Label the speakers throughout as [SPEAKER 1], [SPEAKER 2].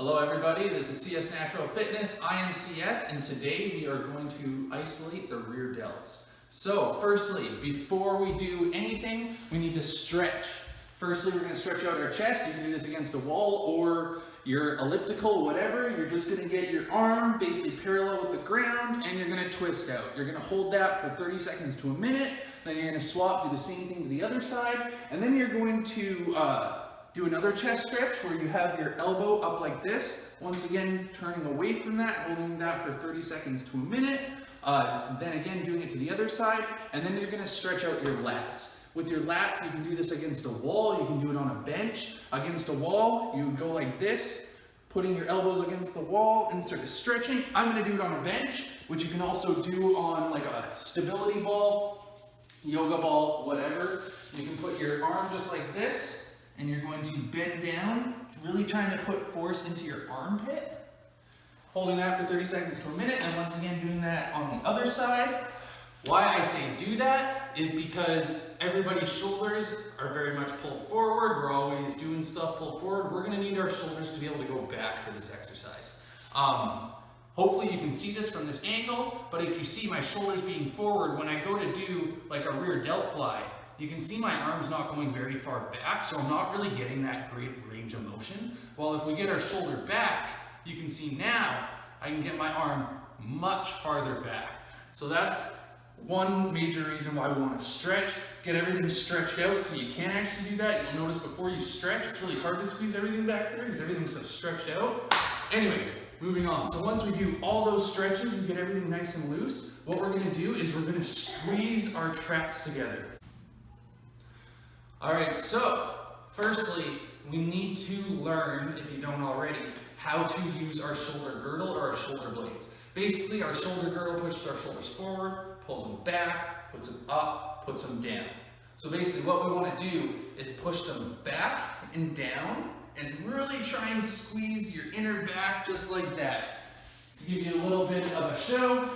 [SPEAKER 1] Hello everybody, this is CSNaturalFitness. I am CS, and today we are going to isolate the rear delts. So firstly, before we do anything, we need to stretch. Firstly, we're going to stretch out our chest. You can do this against a wall or your elliptical, whatever. You're just going to get your arm basically parallel with the ground and you're going to twist out. You're going to hold that for 30 seconds to a minute. Then you're going to swap, do the same thing to the other side. And then you're going to do another chest stretch where you have your elbow up like this. Once again, turning away from that, holding that for 30 seconds to a minute. Then again, doing it to the other side. And then you're going to stretch out your lats. With your lats, you can do this against a wall, you can do it on a bench. Against a wall, you would go like this, putting your elbows against the wall and start stretching. I'm going to do it on a bench, which you can also do on like a stability ball, yoga ball, whatever. You can put your arm just like this, and you're going to bend down, really trying to put force into your armpit. Holding that for 30 seconds to a minute, and once again doing that on the other side. Why I say do that is because everybody's shoulders are very much pulled forward. We're always doing stuff pulled forward. We're going to need our shoulders to be able to go back for this exercise. Hopefully you can see this from this angle, but if you see my shoulders being forward, when I go to do like a rear delt fly, you can see my arm's not going very far back, so I'm not really getting that great range of motion. Well, if we get our shoulder back, you can see now I can get my arm much farther back. So that's one major reason why we want to stretch, get everything stretched out so you can actually do that. You'll notice before you stretch, it's really hard to squeeze everything back there because everything's so stretched out. Anyways, moving on. So once we do all those stretches, we get everything nice and loose. What we're going to do is we're going to squeeze our traps together. Alright, so firstly, we need to learn, if you don't already, how to use our shoulder girdle or our shoulder blades. Basically, our shoulder girdle pushes our shoulders forward, pulls them back, puts them up, puts them down. So basically what we want to do is push them back and down and really try and squeeze your inner back just like that. To give you a little bit of a show,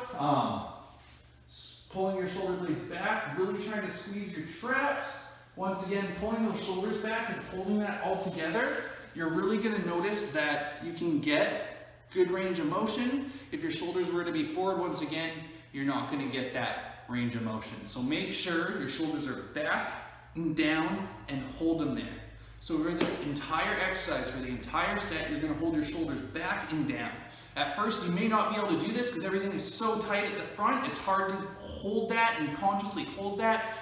[SPEAKER 1] pulling your shoulder blades back, really trying to squeeze your traps. Once again, pulling those shoulders back and holding that all together, you're really going to notice that you can get good range of motion. If your shoulders were to be forward, once again, you're not going to get that range of motion. So make sure your shoulders are back and down and hold them there. So for this entire exercise, for the entire set, you're going to hold your shoulders back and down. At first, you may not be able to do this because everything is so tight at the front. It's hard to hold that and consciously hold that.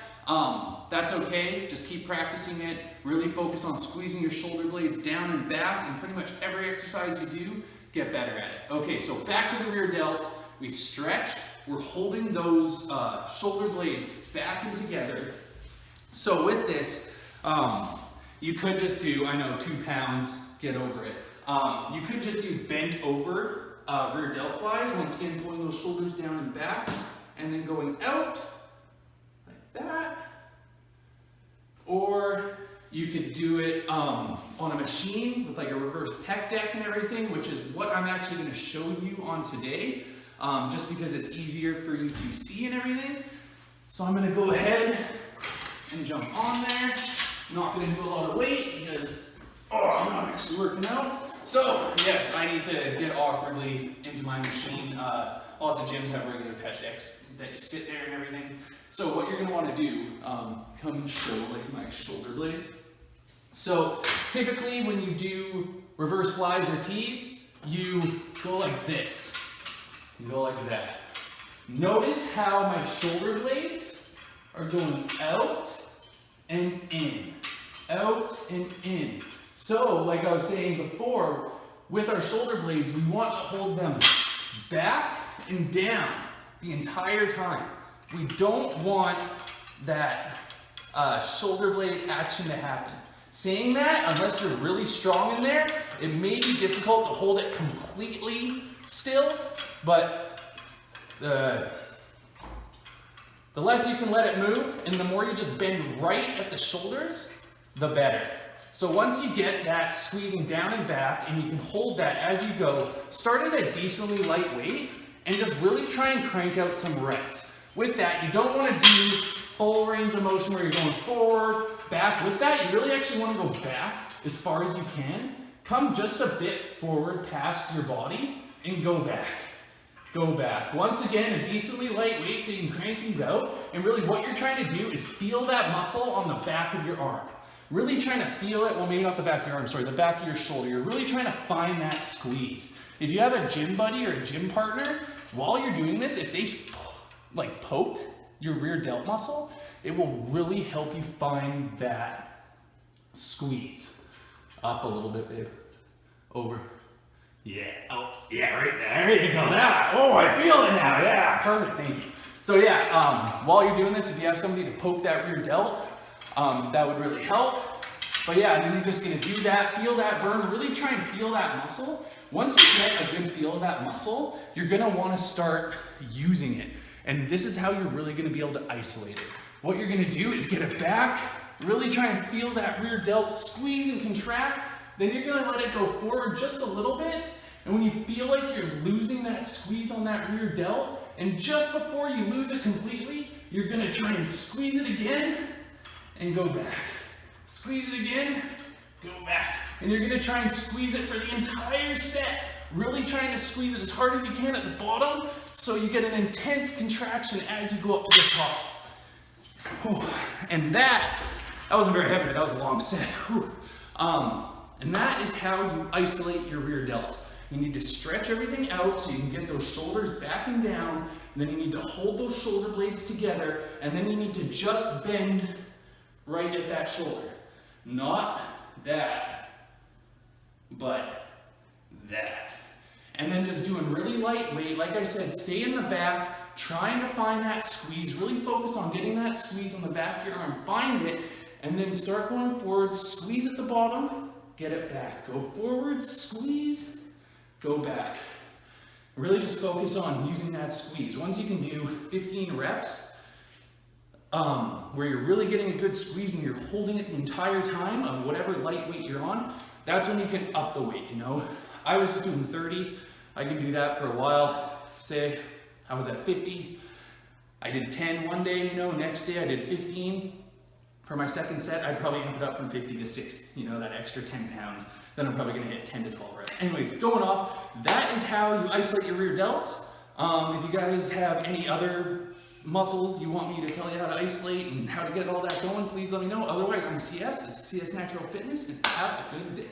[SPEAKER 1] That's okay, just keep practicing it. Really focus on squeezing your shoulder blades down and back, and pretty much every exercise you do, get better at it. Okay, so back to the rear delts. We stretched, we're holding those shoulder blades back and together. So with this, you could just do, I know 2 pounds, get over it. You could just do bent over rear delt flies, once again pulling those shoulders down and back, and then going out like that. Or you could do it on a machine with like a reverse pec deck and everything, which is what I'm actually going to show you on today, just because it's easier for you to see and everything. So I'm going to go ahead and jump on there. I'm not going to do a lot of weight because I'm not actually working out. So yes, I need to get awkwardly into my machine. Lots of gyms have regular pec decks that you sit there and everything. So what you're going to want to do, come and show like my shoulder blades. So typically when you do reverse flies or tees, you go like this. You go like that. Notice how my shoulder blades are going out and in. Out and in. So like I was saying before, with our shoulder blades, we want to hold them back and down the entire time. We don't want that shoulder blade action to happen. Saying that, unless you're really strong in there, it may be difficult to hold it completely still, but the less you can let it move and the more you just bend right at the shoulders, the better. So once you get that squeezing down and back and you can hold that as you go, start at a decently light weight and just really try and crank out some reps. With that, you don't want to do full range of motion where you're going forward, back. With that, you really actually want to go back as far as you can come just a bit forward past your body and go back. Go back. Once again, a decently light weight so you can crank these out. And really what you're trying to do is feel that muscle on the back of your arm. Really trying to feel it, well maybe not the back of your arm, sorry, the back of your shoulder. You're really trying to find that squeeze. If you have a gym buddy or a gym partner, while you're doing this, if they like poke your rear delt muscle, it will really help you find that squeeze. Up a little bit, babe. Over. Yeah, oh, yeah, right there, you go, that, oh, I feel it now, yeah, perfect, thank you. So yeah, while you're doing this, if you have somebody to poke that rear delt, that would really help. But yeah, and then you're just gonna do that, feel that burn, really try and feel that muscle. Once you get a good feel of that muscle, you're gonna wanna start using it. And this is how you're really gonna be able to isolate it. What you're gonna do is get it back, really try and feel that rear delt squeeze and contract. Then you're gonna let it go forward just a little bit. And when you feel like you're losing that squeeze on that rear delt, and just before you lose it completely, you're gonna try and squeeze it again and go back. Squeeze it again, go back. And you're gonna try and squeeze it for the entire set. Really trying to squeeze it as hard as you can at the bottom so you get an intense contraction as you go up to the top. Whew. And that wasn't very heavy, but that was a long set. Whew. And that is how you isolate your rear delt. You need to stretch everything out so you can get those shoulders back and down. And then you need to hold those shoulder blades together. And then you need to just bend right at that shoulder. Not that, but that. And then just doing really lightweight. Like I said, stay in the back, trying to find that squeeze. Really focus on getting that squeeze on the back of your arm. Find it, and then start going forward. Squeeze at the bottom. Get it back. Go forward, squeeze, go back. Really just focus on using that squeeze. Once you can do 15 reps, where you're really getting a good squeeze and you're holding it the entire time of whatever light weight you're on, that's when you can up the weight, you know. I was just doing 30. I can do that for a while. Say I was at 50. I did 10 one day, you know, next day I did 15. For my second set, I'd probably amp it up from 50 to 60, you know, that extra 10 pounds. Then I'm probably gonna hit 10 to 12 reps. Anyways, going off, that is how you isolate your rear delts. If you guys have any other muscles you want me to tell you how to isolate and how to get all that going, please let me know. Otherwise, I'm CS, this is CS Natural Fitness, and have a good day.